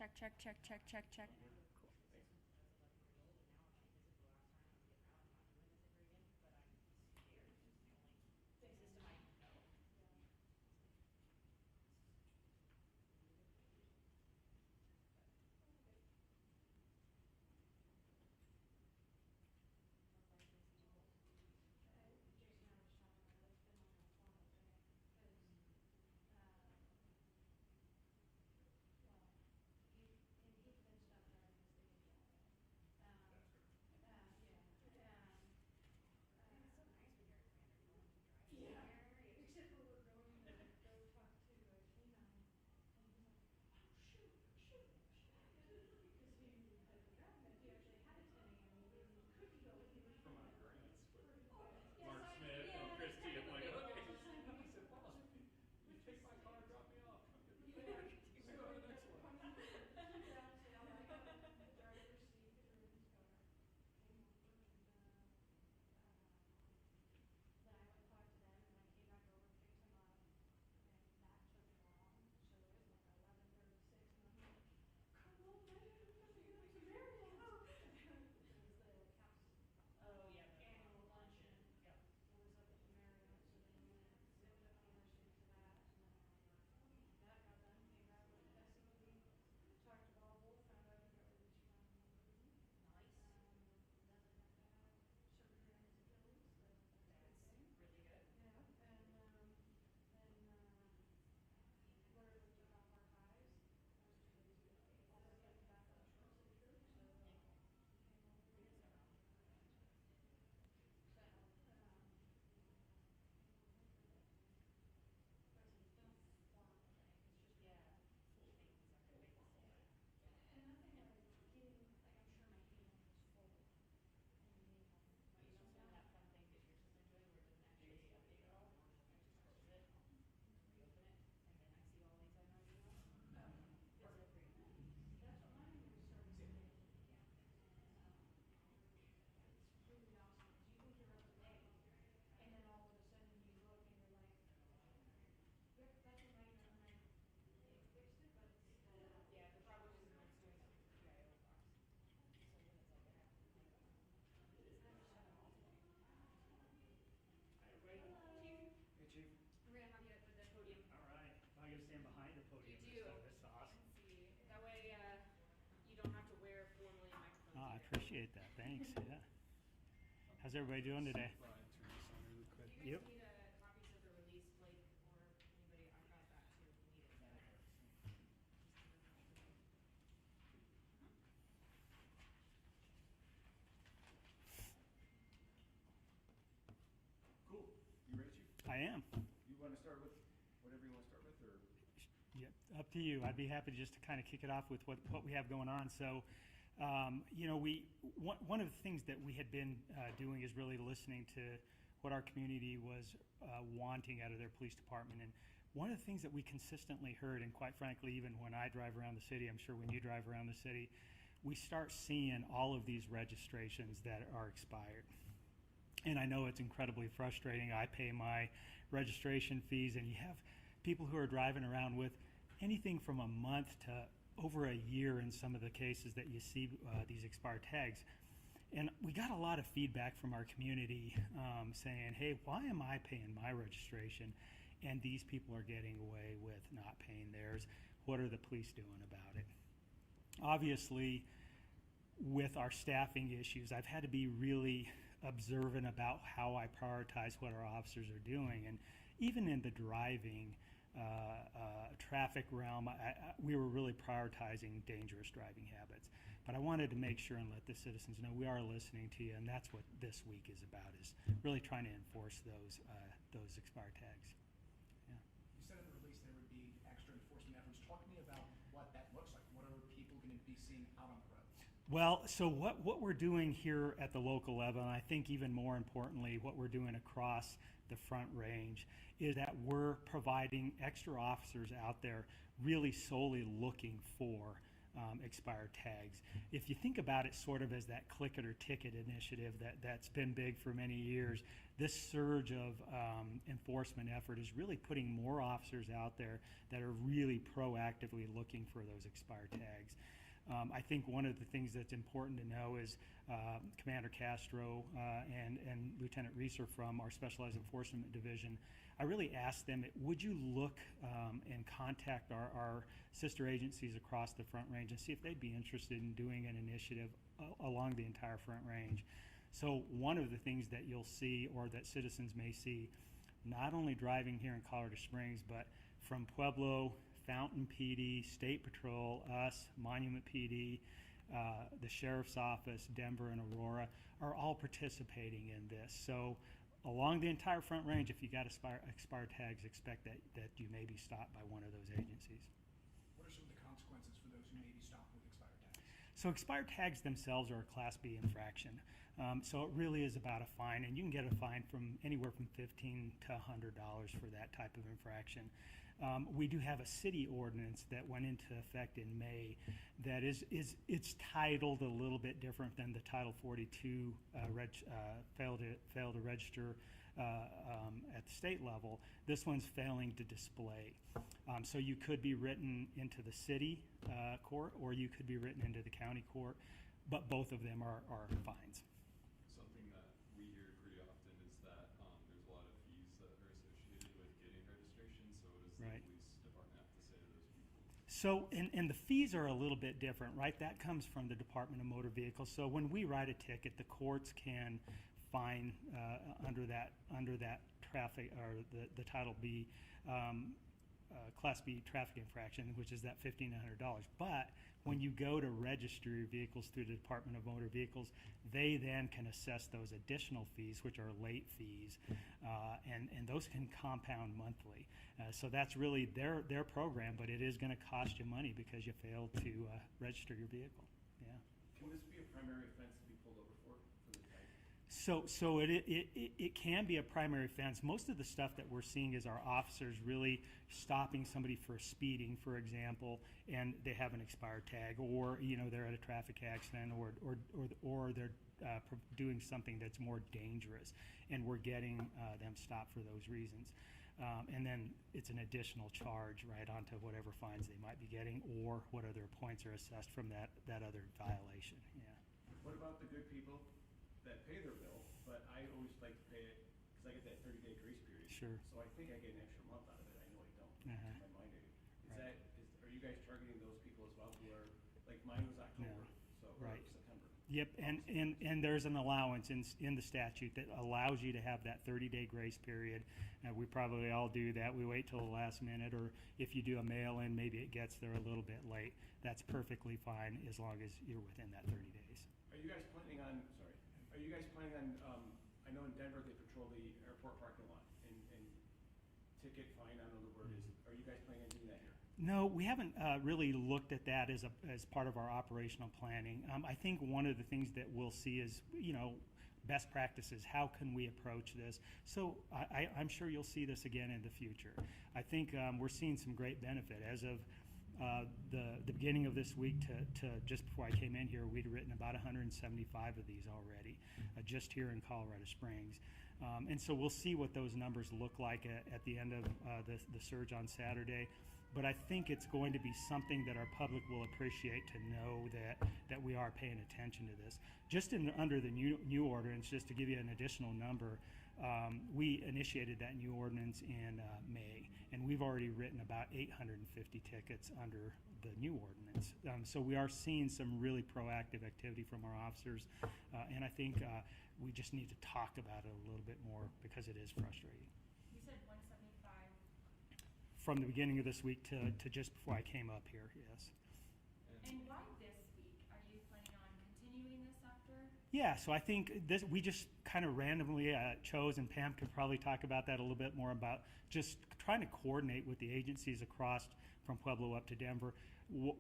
Check, check, check, check, check, check. From my grants with Mark Smith and Christy. I'm like, okay. I said, boss, you take my car, drop me off, come get me back. I go to the next one. Hey, Chief. I'm gonna have you at the podium. All right. I'm going to stand behind the podium. You do. That's awesome. See, that way you don't have to wear 4 million microphones. Oh, I either. appreciate that. Thanks. Yeah. How's everybody doing today? Fine, turn this on really quick. Do you Yep. guys need copies of the release, Blake, or anybody? I've got that too if you need it. Cool. You ready, Chief? I am. You want to start with whatever you want to start with, or? Yep, up to you. I'd be happy just to kind of kick it off with what we have going on. So, one of the things that we had been doing is really listening to what our community was wanting out of their police department. And one of the things that we consistently heard, and quite frankly, even when I drive around the city, I'm sure when you drive around the city, we start seeing all of these registrations that are expired. And I know it's incredibly frustrating. I pay my registration fees, and you have people who are driving around with anything from a month to over a year in some of the cases that you see these expired tags. And we got a lot of feedback from our community saying, hey, why am I paying my registration and these people are getting away with not paying theirs? What are the police doing about it? Obviously, with our staffing issues, I've had to be really observant about how I prioritize what our officers are doing. And even in the driving traffic realm, we were really prioritizing dangerous driving habits. But I wanted to make sure and let the citizens know we are listening to you, and that's what this week is about, is really trying to enforce those expired tags. Yeah. You said in the release there would be extra enforcement efforts. Talk to me about what that looks like. What are people going to be seeing out on the roads? Well, so what we're doing here at the local level, and I think even more importantly, what we're doing across the Front Range, is that we're providing extra officers out there really solely looking for expired tags. If you think about it sort of as that click it or ticket initiative that's been big for many years, this surge of enforcement effort is really putting more officers out there that are really proactively looking for those expired tags. I think one of the things that's important to know is Commander Castro and Lieutenant Reeser from our Specialized Enforcement Division, I really asked them, would you look and contact our sister agencies across the Front Range and see if they'd be interested in doing an initiative along the entire Front Range. So one of the things that you'll see, or that citizens may see, not only driving here in Colorado Springs, but from Pueblo, Fountain PD, State Patrol, us, Monument PD, the Sheriff's Office, Denver and Aurora, are all participating in this. So along the entire Front Range, if you got expired tags, expect that you may be stopped by one of those agencies. What are some of the consequences for those who may be stopped with expired tags? So expired tags themselves are a Class B infraction. So it really is about a fine, and you can get a fine from anywhere from $15 to $100 for that type of infraction. We do have a city ordinance that went into effect in May that it's titled a little bit different than the Title 42 fail to register at the state level. This one's failing to display. So you could be written into the city court, or you could be written into the county court, but both of them are fines. Something that we hear pretty often is that there's a lot of fees that are associated with getting registration. So what does the Right. police department have to say to those people? So, and the fees are a little bit different, right? That comes from the Department of Motor Vehicles. So when we write a ticket, the courts can fine under that traffic, or the Title B, Class B traffic infraction, which is that $1,500. But when you go to register your vehicles through the Department of Motor Vehicles, they then can assess those additional fees, which are late fees, and those can compound monthly. So that's really their program, but it is going to cost you money because you failed to register your vehicle. Yeah. Can this be a primary offense to be pulled over for the tag? So it can be a primary offense. Most of the stuff that we're seeing is our officers really stopping somebody for speeding, for example, and they have an expired tag, or they're at a traffic accident, or they're doing something that's more dangerous, and we're getting them stopped for those reasons. And then it's an additional charge right onto whatever fines they might be getting, or what other points are assessed from that other violation. Yeah. What about the good people that pay their bill, but I always like to pay it because I get that 30-day grace period. Sure. So I think I get an extra month out of it. I know I don't. Uh-huh. To my mind, Right. are you guys targeting those people as well who are, like mine was October, so or Right. September? Yep, and there's an allowance in the statute that allows you to have that 30-day grace period. We probably all do that. We wait till the last minute, or if you do a mail-in, maybe it gets there a little bit late. That's perfectly fine as long as you're within that 30 days. Are you guys planning on? Sorry. Are you guys planning on? I know in Denver they patrol the airport parking lot and ticket fine. I don't know the word is. Are you guys planning on doing that here? No, we haven't really looked at that as part of our operational planning. I think one of the things that we'll see is, best practices. How can we approach this? So I'm sure you'll see this again in the future. I think we're seeing some great benefit. As of the beginning of this week to just before I came in here, we'd written about 175 of these already, just here in Colorado Springs. And so we'll see what those numbers look like at the end of the surge on Saturday. But I think it's going to be something that our public will appreciate, to know that we are paying attention to this. Just under the new ordinance, just to give you an additional number, we initiated that new ordinance in May, and we've already written about 850 tickets under the new ordinance. So we are seeing some really proactive activity from our officers, and I think we just need to talk about it a little bit more because it is frustrating. You said 175. From the beginning of this week to just before I came up here, yes. And why this week? Are you planning on continuing this after? Yeah, so I think we just kind of randomly chose, and Pam could probably talk about that a little bit more, about just trying to coordinate with the agencies across from Pueblo up to Denver.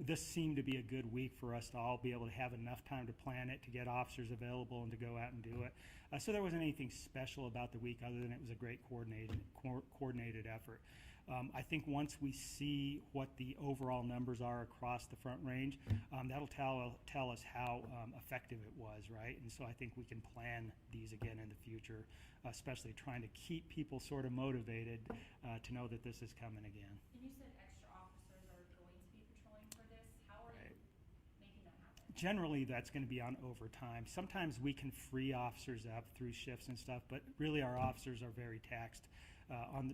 this seemed to be a good week for us to all be able to have enough time to plan it, to get officers available, and to go out and do it. So there wasn't anything special about the week other than it was a great coordinated effort. I think once we see what the overall numbers are across the Front Range, that'll tell us how effective it was, right? And so I think we can plan these again in the future, especially trying to keep people sort of motivated to know that this is coming again. And you said extra officers are going to be patrolling for this. How are you making that happen? Generally, that's going to be on overtime. Sometimes we can free officers up through shifts and stuff, but really our officers are very taxed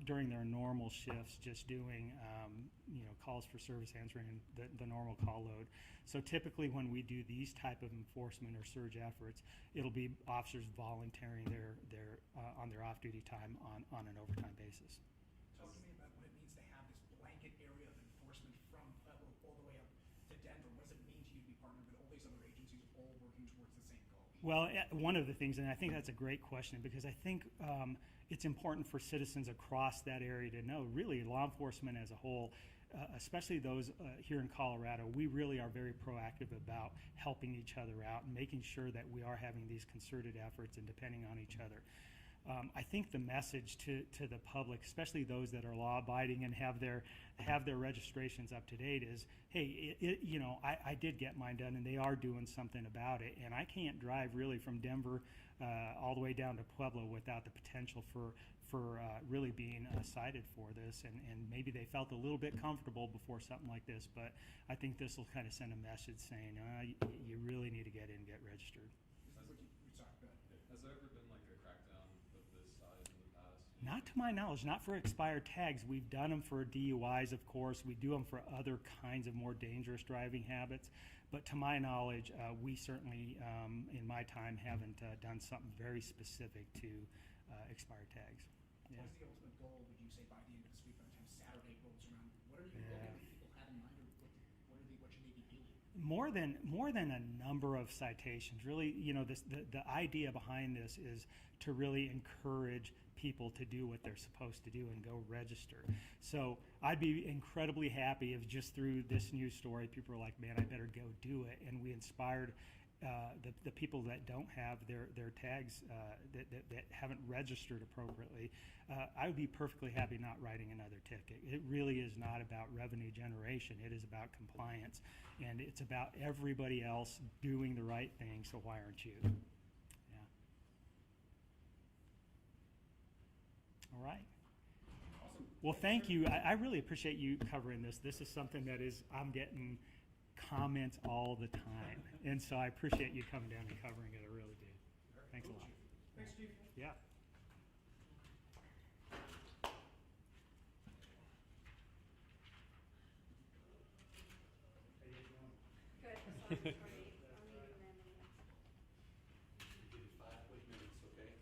during their normal shifts, just doing calls for service, answering the normal call load. So typically when we do these type of enforcement or surge efforts, it'll be officers volunteering their on their off-duty time on an overtime basis. Talk to me about what it means to have this blanket area of enforcement from Pueblo all the way up to Denver. What does it mean to you to be partnered with all these other agencies all working towards the same goal? Well, one of the things, and I think that's a great question, because I think it's important for citizens across that area to know, really law enforcement as a whole, especially those here in Colorado, we really are very proactive about helping each other out and making sure that we are having these concerted efforts and depending on each other. I think the message to the public, especially those that are law-abiding and have their registrations up to date, is, hey, I did get mine done, and they are doing something about it. And I can't drive really from Denver all the way down to Pueblo without the potential for really being cited for this. And maybe they felt a little bit comfortable before something like this, but I think this will kind of send a message saying, you really need to get in and get registered. Has there ever been like a crackdown of this size in the past? Not to my knowledge, not for expired tags. We've done them for DUIs, of course. We do them for other kinds of more dangerous driving habits. But to my knowledge, we certainly, in my time, haven't done something very specific to expired tags. Yeah. What is the ultimate goal, would you say, by the end of this week, by the time Saturday rolls around? What are you looking at people have in mind, or what should they be doing? More than a number of citations, really, the idea behind this is to really encourage people to do what they're supposed to do and go register. So I'd be incredibly happy if just through this news story, people are like, man, I better go do it. And we inspired the people that don't have their tags, that haven't registered appropriately. I would be perfectly happy not writing another ticket. It really is not about revenue generation. It is about compliance. And it's about everybody else doing the right thing, so why aren't you? Yeah. All right. Awesome. Well, thank you. I really appreciate you covering this. This is something that I'm getting comments all the time. And so I appreciate you coming down and covering it. I really do. Thanks a lot. Thanks, Chief. Yeah. Good. So I'm leaving them. Give you 5 quick minutes, okay?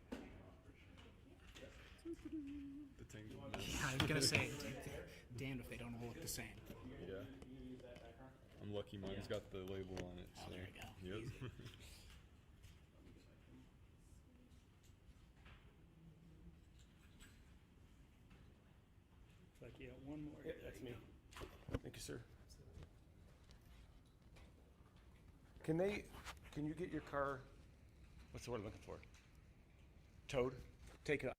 The tangle. I was gonna say, damned if they don't all look the same. Yeah. I'm lucky mine's got the label on it. So. Oh, there you go. Yep. Looks like you got one more. Yeah, that's me. Thank you, sir. Can you get your car, what's the word I'm looking for? Towed? Take it